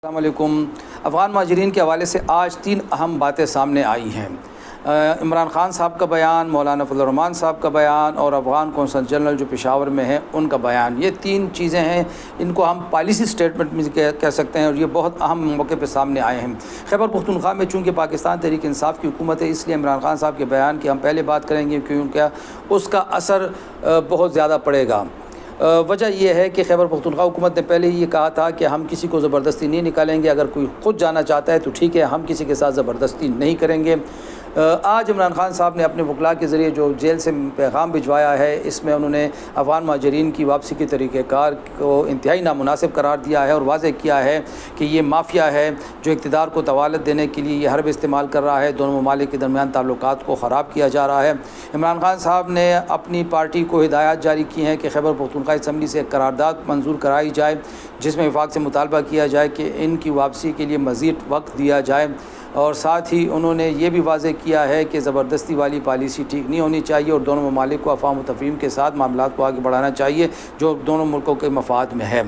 السلام علیکم۔ افغان مہاجرین کے حوالے سے آج 3 اہم باتیں سامنے آئی ہیں۔ عمران خان صاحب کا بیان، مولانا فضل الرحمان صاحب کا بیان اور افغان کونسل جنرل جو پشاور میں ہیں ان کا بیان، یہ 3 چیزیں ہیں، ان کو ہم پالیسی سٹیٹمنٹ میں کہہ سکتے ہیں اور یہ بہت اہم موقع پہ سامنے آئے ہیں۔ خیبر پختونخوا میں چونکہ پاکستان تحریک انصاف کی حکومت ہے، اس لیے عمران خان صاحب کے بیان کی ہم پہلے بات کریں گے کیونکہ اس کا اثر بہت زیادہ پڑے گا۔ وجہ یہ ہے کہ خیبر پختونخوا حکومت نے پہلے ہی یہ کہا تھا کہ ہم کسی کو زبردستی نہیں نکالیں گے، اگر کوئی خود جانا چاہتا ہے تو ٹھیک ہے، ہم کسی کے ساتھ زبردستی نہیں کریں گے۔ آج عمران خان صاحب نے اپنے وکلاء کے ذریعے جو جیل سے پیغام بھجوایا ہے، اس میں انہوں نے افغان مہاجرین کی واپسی کے طریقہ کار کو انتہائی نامناسب قرار دیا ہے اور واضح کیا ہے کہ یہ مافیا ہے جو اقتدار کو طوالت دینے کے لیے یہ حرب استعمال کر رہا ہے، دونوں ممالک کے درمیان تعلقات کو خراب کیا جا رہا ہے۔ عمران خان صاحب نے اپنی پارٹی کو ہدایات جاری کی ہیں کہ خیبر پختونخوا اسمبلی سے ایک قرارداد منظور کرائی جائے جس میں وفاق سے مطالبہ کیا جائے کہ ان کی واپسی کے لیے مزید وقت دیا جائے، اور ساتھ ہی انہوں نے یہ بھی واضح کیا ہے کہ زبردستی والی پالیسی ٹھیک نہیں ہونی چاہیے اور دونوں ممالک کو افہام و تفہیم کے ساتھ معاملات کو آگے بڑھانا چاہیے جو دونوں ملکوں کے مفاد میں ہے۔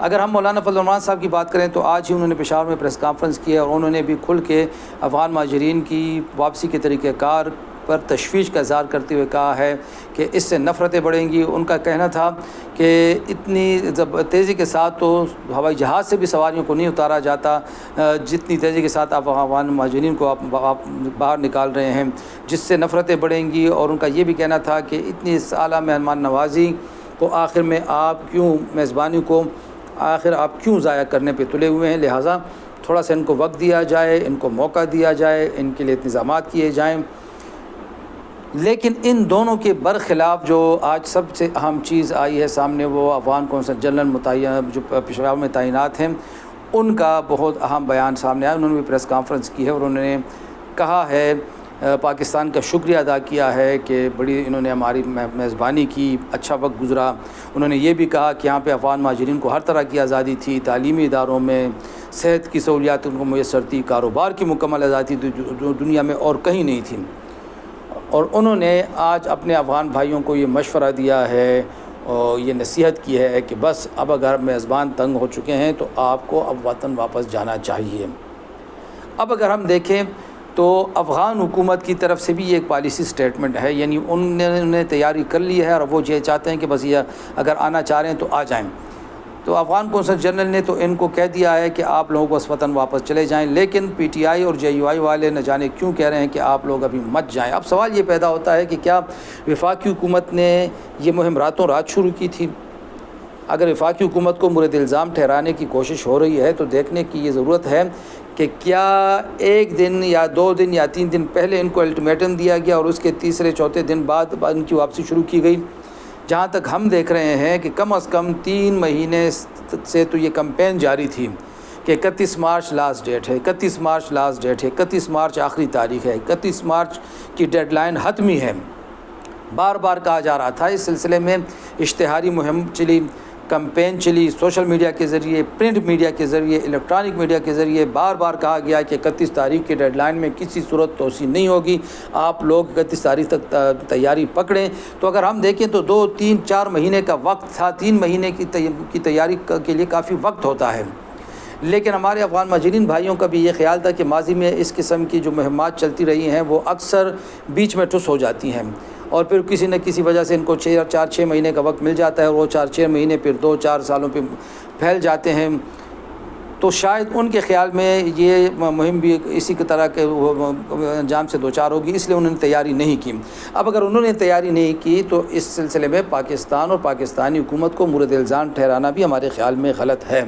اگر ہم مولانا فضل الرحمان صاحب کی بات کریں تو آج ہی انہوں نے پشاور میں پریس کانفرنس کی ہے اور انہوں نے بھی کھل کے افغان مہاجرین کی واپسی کے طریقہ کار پر تشویش کا اظہار کرتے ہوئے کہا ہے کہ اس سے نفرتیں بڑھیں گی۔ ان کا کہنا تھا کہ اتنی تیزی کے ساتھ تو ہوائی جہاز سے بھی سواریوں کو نہیں اتارا جاتا جتنی تیزی کے ساتھ آپ افغان مہاجرین کو آپ باہر نکال رہے ہیں، جس سے نفرتیں بڑھیں گی۔ اور ان کا یہ بھی کہنا تھا کہ اتنی اعلیٰ مہمان نوازی کو آخر میں آپ کیوں میزبانی کو آخر آپ کیوں ضائع کرنے پہ تلے ہوئے ہیں، لہٰذا تھوڑا سا ان کو وقت دیا جائے، ان کو موقع دیا جائے، ان کے لیے انتظامات کیے جائیں۔ لیکن ان دونوں کے برخلاف جو آج سب سے اہم چیز آئی ہے سامنے، وہ افغان کونسل جنرل جو پشاور میں تعینات ہیں ان کا بہت اہم بیان سامنے آیا۔ انہوں نے بھی پریس کانفرنس کی ہے اور انہوں نے کہا ہے، پاکستان کا شکریہ ادا کیا ہے کہ بڑی انہوں نے ہماری میزبانی کی، اچھا وقت گزرا۔ انہوں نے یہ بھی کہا کہ یہاں پہ افغان مہاجرین کو ہر طرح کی آزادی تھی، تعلیمی اداروں میں صحت کی سہولیات ان کو میسر تھی، کاروبار کی مکمل آزادی تھی جو دنیا میں اور کہیں نہیں تھی۔ اور انہوں نے آج اپنے افغان بھائیوں کو یہ مشورہ دیا ہے اور یہ نصیحت کی ہے کہ بس اب اگر میزبان تنگ ہو چکے ہیں تو آپ کو اب وطن واپس جانا چاہیے۔ اب اگر ہم دیکھیں تو افغان حکومت کی طرف سے بھی یہ ایک پالیسی سٹیٹمنٹ ہے، یعنی انہوں نے تیاری کر لی ہے اور وہ یہ چاہتے ہیں کہ بس یہ اگر آنا چاہ رہے ہیں تو آ جائیں۔ تو افغان کونسل جنرل نے تو ان کو کہہ دیا ہے کہ آپ لوگوں کو اس وطن واپس چلے جائیں، لیکن پی ٹی آئی اور جے یو آئی والے نہ جانے کیوں کہہ رہے ہیں کہ آپ لوگ ابھی مت جائیں۔ اب سوال یہ پیدا ہوتا ہے کہ کیا وفاقی حکومت نے یہ مہم راتوں رات شروع کی تھی؟ اگر وفاقی حکومت کو مورد الزام ٹھہرانے کی کوشش ہو رہی ہے تو دیکھنے کی یہ ضرورت ہے کہ کیا 1 دن یا 2 دن یا 3 دن پہلے ان کو الٹیمیٹم دیا گیا اور اس کے تیسرے چوتھے دن بعد ان کی واپسی شروع کی گئی؟ جہاں تک ہم دیکھ رہے ہیں کہ کم از کم 3 مہینے سے تو یہ کمپین جاری تھی کہ 31 مارچ لاسٹ ڈیٹ ہے، 31 مارچ لاسٹ ڈیٹ ہے، 31 مارچ آخری تاریخ ہے، 31 مارچ کی ڈیڈ لائن حتمی ہے۔ بار بار کہا جا رہا تھا، اس سلسلے میں اشتہاری مہم چلی، کمپین چلی، سوشل میڈیا کے ذریعے، پرنٹ میڈیا کے ذریعے، الیکٹرانک میڈیا کے ذریعے بار بار کہا گیا کہ 31 تاریخ کی ڈیڈ لائن میں کسی صورت توسیع نہیں ہوگی، آپ لوگ 31 تاریخ تک تیاری پکڑیں۔ تو اگر ہم دیکھیں تو 2 3 4 مہینے کا وقت تھا، 3 مہینے کی تیاری کے لیے کافی وقت ہوتا ہے۔ لیکن ہمارے افغان مہاجرین بھائیوں کا بھی یہ خیال تھا کہ ماضی میں اس قسم کی جو مہمات چلتی رہی ہیں وہ اکثر بیچ میں ٹھس ہو جاتی ہیں اور پھر کسی نہ کسی وجہ سے ان کو 4-6 مہینے کا وقت مل جاتا ہے اور وہ 4-6 مہینے پھر 2-4 سالوں پہ پھیل جاتے ہیں۔ تو شاید ان کے خیال میں یہ مہم بھی اسی کی طرح کے انجام سے دوچار ہوگی، اس لیے انہوں نے تیاری نہیں کی۔ اب اگر انہوں نے تیاری نہیں کی تو اس سلسلے میں پاکستان اور پاکستانی حکومت کو مورد الزام ٹھہرانا بھی ہمارے خیال میں غلط ہے۔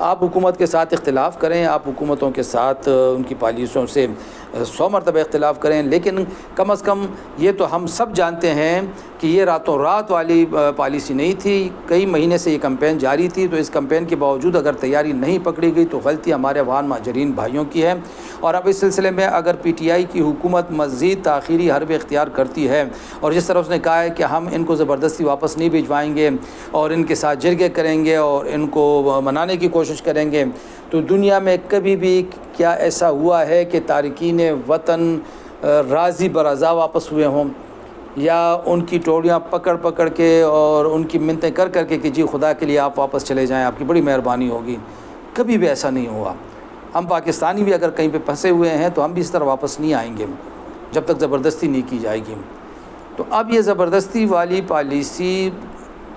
آپ حکومت کے ساتھ اختلاف کریں، آپ حکومتوں کے ساتھ ان کی پالیسیوں سے 100 مرتبہ اختلاف کریں، لیکن کم از کم یہ تو ہم سب جانتے ہیں کہ یہ راتوں رات والی پالیسی نہیں تھی، کئی مہینے سے یہ کمپین جاری تھی۔ تو اس کمپین کے باوجود اگر تیاری نہیں پکڑی گئی تو غلطی ہمارے افغان مہاجرین بھائیوں کی ہے۔ اور اب اس سلسلے میں اگر پی ٹی آئی کی حکومت مزید تاخیری حرب اختیار کرتی ہے اور جس طرح اس نے کہا ہے کہ ہم ان کو زبردستی واپس نہیں بھجوائیں گے اور ان کے ساتھ جرگے کریں گے اور ان کو منانے کی کوشش کریں گے، تو دنیا میں کبھی بھی کیا ایسا ہوا ہے کہ تارکین وطن راضی برضا واپس ہوئے ہوں؟ یا ان کی ٹولیاں پکڑ پکڑ کے اور ان کی منتیں کر کر کے کہ جی خدا کے لیے آپ واپس چلے جائیں، آپ کی بڑی مہربانی ہوگی، کبھی بھی ایسا نہیں ہوا۔ ہم پاکستانی بھی اگر کہیں پہ پھنسے ہوئے ہیں تو ہم بھی اس طرح واپس نہیں آئیں گے جب تک زبردستی نہیں کی جائے گی۔ تو اب یہ زبردستی والی پالیسی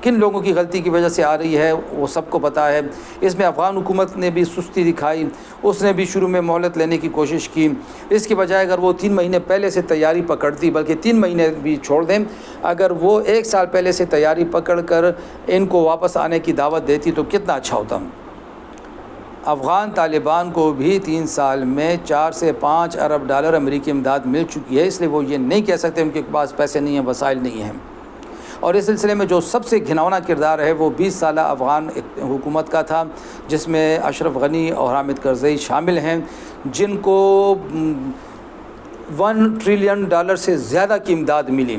کن لوگوں کی غلطی کی وجہ سے آ رہی ہے وہ سب کو پتہ ہے۔ اس میں افغان حکومت نے بھی سستی دکھائی، اس نے بھی شروع میں مہلت لینے کی کوشش کی، اس کے بجائے اگر وہ 3 مہینے پہلے سے تیاری پکڑتی، بلکہ 3 مہینے بھی چھوڑ دیں، اگر وہ 1 سال پہلے سے تیاری پکڑ کر ان کو واپس آنے کی دعوت دیتی تو کتنا اچھا ہوتا۔ افغان طالبان کو بھی 3 سال میں 4 سے 5 ارب ڈالر امریکی امداد مل چکی ہے، اس لیے وہ یہ نہیں کہہ سکتے ان کے پاس پیسے نہیں ہیں، وسائل نہیں ہیں۔ اور اس سلسلے میں جو سب سے گھناؤنا کردار ہے وہ 20 سالہ افغان حکومت کا تھا، جس میں اشرف غنی اور حامد کرزئی شامل ہیں، جن کو $1 ٹریلین سے زیادہ کی امداد ملی۔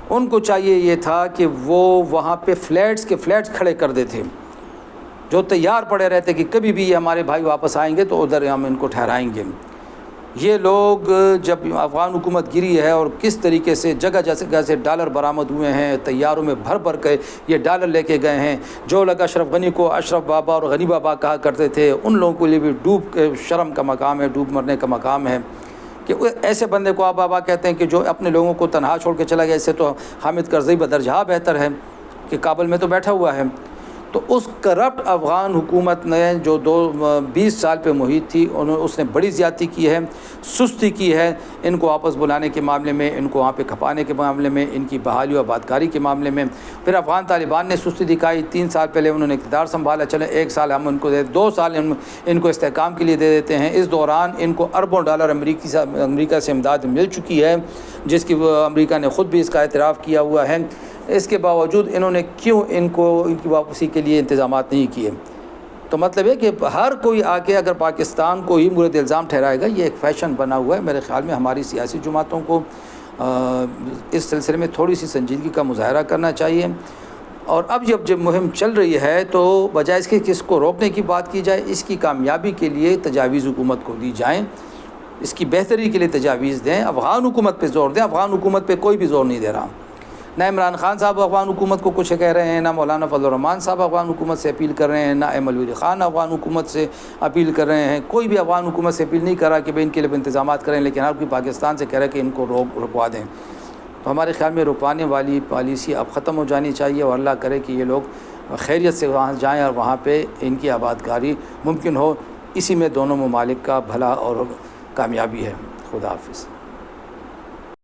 ان کو چاہیے یہ تھا کہ وہ وہاں پہ فلیٹس کھڑے کر دیتے، جو تیار پڑے رہتے کہ کبھی بھی یہ ہمارے بھائی واپس آئیں گے تو ادھر ہم ان کو ٹھہرائیں گے۔ یہ لوگ جب افغان حکومت گری ہے اور کس طریقے سے جگہ جگہ سے ڈالر برآمد ہوئے ہیں، تیاروں میں بھر بھر کے یہ ڈالر لے کے گئے ہیں، جو لوگ اشرف غنی کو اشرف بابا اور غنی بابا کہا کرتے تھے، ان لوگوں کے لیے بھی ڈوب کے شرم کا مقام ہے، ڈوب مرنے کا مقام ہے کہ ایسے بندے کو آپ بابا کہتے ہیں کہ جو اپنے لوگوں کو تنہا چھوڑ کے چلا گیا۔ اس سے تو حامد کرزئی بدرجہ بہتر ہے کہ کابل میں تو بیٹھا ہوا ہے۔ تو اس کرپٹ افغان حکومت نے جو 20 سال پہ محیط تھی، اس نے بڑی زیادتی کی ہے، سستی کی ہے، ان کو واپس بلانے کے معاملے میں، ان کو وہاں پہ کھپانے کے معاملے میں، ان کی بحالی و آبادکاری کے معاملے میں۔ پھر افغان طالبان نے سستی دکھائی، 3 سال پہلے انہوں نے اقتدار سنبھالا، چلے 1 سال ہم ان کو 2 سال ان کو استحکام کے لیے دے دیتے ہیں۔ اس دوران ان کو اربوں ڈالر امریکہ سے امداد مل چکی ہے، جس کی امریکہ نے خود بھی اس کا اعتراف کیا ہوا ہے۔ اس کے باوجود انہوں نے کیوں ان کی واپسی کے لیے انتظامات نہیں کیے؟ تو مطلب ہے کہ ہر کوئی آ کے اگر پاکستان کو ہی مورد الزام ٹھہرائے گا، یہ ایک فیشن بنا ہوا ہے۔ میرے خیال میں ہماری سیاسی جماعتوں کو اس سلسلے میں تھوڑی سی سنجیدگی کا مظاہرہ کرنا چاہیے۔ اور اب جب مہم چل رہی ہے تو بجائے اس کے کہ اس کو روکنے کی بات کی جائے، اس کی کامیابی کے لیے تجاویز حکومت کو دی جائیں، اس کی بہتری کے لیے تجاویز دیں، افغان حکومت پہ زور دیں۔ افغان حکومت پہ کوئی بھی زور نہیں دے رہا، نہ عمران خان صاحب افغان حکومت کو کچھ کہہ رہے ہیں، نہ مولانا فضل الرحمان صاحب افغان حکومت سے اپیل کر رہے ہیں، نہ احمد الولی خان افغان حکومت سے اپیل کر رہے ہیں۔ کوئی بھی افغان حکومت سے اپیل نہیں کر رہا کہ بھئی ان کے لیے انتظامات کریں، لیکن ہر کوئی پاکستان سے کہہ رہا ہے کہ ان کو رکوا دیں۔ تو ہمارے خیال میں رکوانے والی پالیسی اب ختم ہو جانی چاہیے، اور اللہ کرے کہ یہ لوگ خیریت سے وہاں جائیں اور وہاں پہ ان کی آبادکاری ممکن ہو۔ اسی میں دونوں ممالک کا بھلا اور کامیابی ہے۔ خدا حافظ۔